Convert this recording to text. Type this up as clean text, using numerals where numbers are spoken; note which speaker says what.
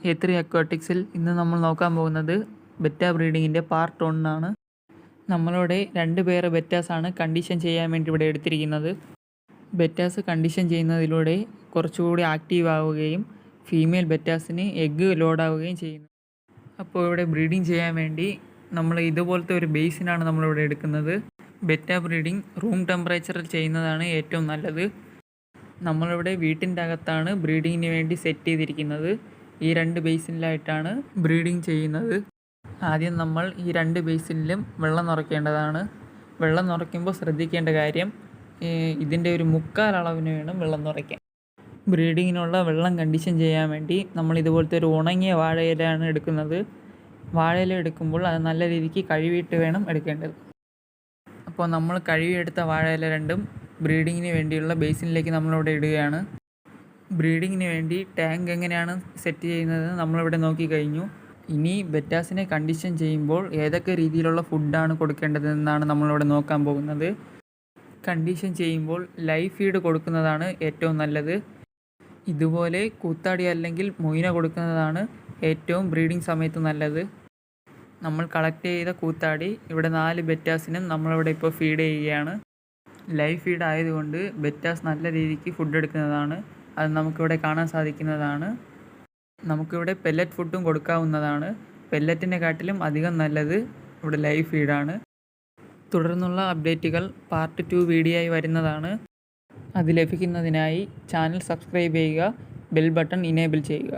Speaker 1: A3 അക്വാട്ടിക്സിൽ ഇന്ന് നമ്മൾ നോക്കാൻ പോകുന്നത് ബെറ്റ ബ്രീഡിങ്ങിൻ്റെ പാർട്ട് 1 ആണ്. നമ്മളിവിടെ 2 പേർ ബെറ്റാസാണ് കണ്ടീഷൻ ചെയ്യാൻ വേണ്ടി ഇവിടെ എടുത്തിരിക്കുന്നത്. ബെറ്റാസ് കണ്ടീഷൻ ചെയ്യുന്നതിലൂടെ കുറച്ചുകൂടി ആക്റ്റീവ് ആവുകയും ഫീമെയിൽ ബെറ്റാസിന് എഗ്ഗ് ലോഡാവുകയും ചെയ്യുന്നു. അപ്പോൾ ഇവിടെ ബ്രീഡിങ് ചെയ്യാൻ വേണ്ടി നമ്മൾ ഇതുപോലത്തെ ഒരു ബേസിനാണ് നമ്മളിവിടെ എടുക്കുന്നത്. ബെറ്റ ബ്രീഡിങ് റൂം ടെമ്പറേച്ചറിൽ ചെയ്യുന്നതാണ് ഏറ്റവും നല്ലത്. നമ്മളിവിടെ വീട്ടിൻ്റെ അകത്താണ് ബ്രീഡിങ്ങിന് വേണ്ടി സെറ്റ് ചെയ്തിരിക്കുന്നത്. ഈ 2 ബേസിനിലായിട്ടാണ് ബ്രീഡിങ് ചെയ്യുന്നത്. ആദ്യം നമ്മൾ ഈ 2 ബേസിനിലും വെള്ളം നിറയ്ക്കേണ്ടതാണ്. വെള്ളം നിറയ്ക്കുമ്പോൾ ശ്രദ്ധിക്കേണ്ട കാര്യം, ഇതിൻ്റെ ഒരു 1/4 അളവിന് വേണം വെള്ളം നിറയ്ക്കാൻ. ബ്രീഡിങ്ങിനുള്ള വെള്ളം കണ്ടീഷൻ ചെയ്യാൻ വേണ്ടി നമ്മൾ ഇതുപോലത്തെ ഒരു ഉണങ്ങിയ വാഴയിലാണ് എടുക്കുന്നത്. വാഴയില എടുക്കുമ്പോൾ അത് നല്ല രീതിക്ക് കഴുകിയിട്ട് വേണം എടുക്കേണ്ടത്. അപ്പോൾ നമ്മൾ കഴുകിയെടുത്ത വാഴയില രണ്ടും ബ്രീഡിങ്ങിന് വേണ്ടിയുള്ള ബേസിനിലേക്ക് നമ്മളിവിടെ ഇടുകയാണ്. ബ്രീഡിങ്ങിന് വേണ്ടി ടാങ്ക് എങ്ങനെയാണ് സെറ്റ് ചെയ്യുന്നത് നമ്മളിവിടെ നോക്കിക്കഴിഞ്ഞു. ഇനി ബെറ്റാസിനെ കണ്ടീഷൻ ചെയ്യുമ്പോൾ ഏതൊക്കെ രീതിയിലുള്ള ഫുഡാണ് കൊടുക്കേണ്ടതെന്നാണ് നമ്മളിവിടെ നോക്കാൻ പോകുന്നത്. കണ്ടീഷൻ ചെയ്യുമ്പോൾ ലൈവ് ഫീഡ് കൊടുക്കുന്നതാണ് ഏറ്റവും നല്ലത്. ഇതുപോലെ കൂത്താടി അല്ലെങ്കിൽ മൊയിന കൊടുക്കുന്നതാണ് ഏറ്റവും ബ്രീഡിംഗ് സമയത്ത് നല്ലത്. നമ്മൾ കളക്ട് ചെയ്ത കൂത്താടി ഇവിടെ 4 ബെറ്റാസിനും നമ്മളിവിടെ ഇപ്പോൾ ഫീഡ് ചെയ്യുകയാണ്. ലൈവ് ഫീഡ് ആയതുകൊണ്ട് ബെറ്റാസ് നല്ല രീതിക്ക് ഫുഡ് എടുക്കുന്നതാണ്. അത് നമുക്കിവിടെ കാണാൻ സാധിക്കുന്നതാണ്. നമുക്കിവിടെ പെല്ലറ്റ് ഫുഡും കൊടുക്കാവുന്നതാണ്. പെല്ലറ്റിനെക്കാട്ടിലും അധികം നല്ലത് ഇവിടെ ലൈവ് ഫീഡാണ്. തുടർന്നുള്ള അപ്ഡേറ്റുകൾ പാർട്ട് 2 വീഡിയോ ആയി വരുന്നതാണ്. അത് ലഭിക്കുന്നതിനായി ചാനൽ സബ്സ്ക്രൈബ് ചെയ്യുക, ബെൽ ബട്ടൺ ഇനേബിൾ ചെയ്യുക.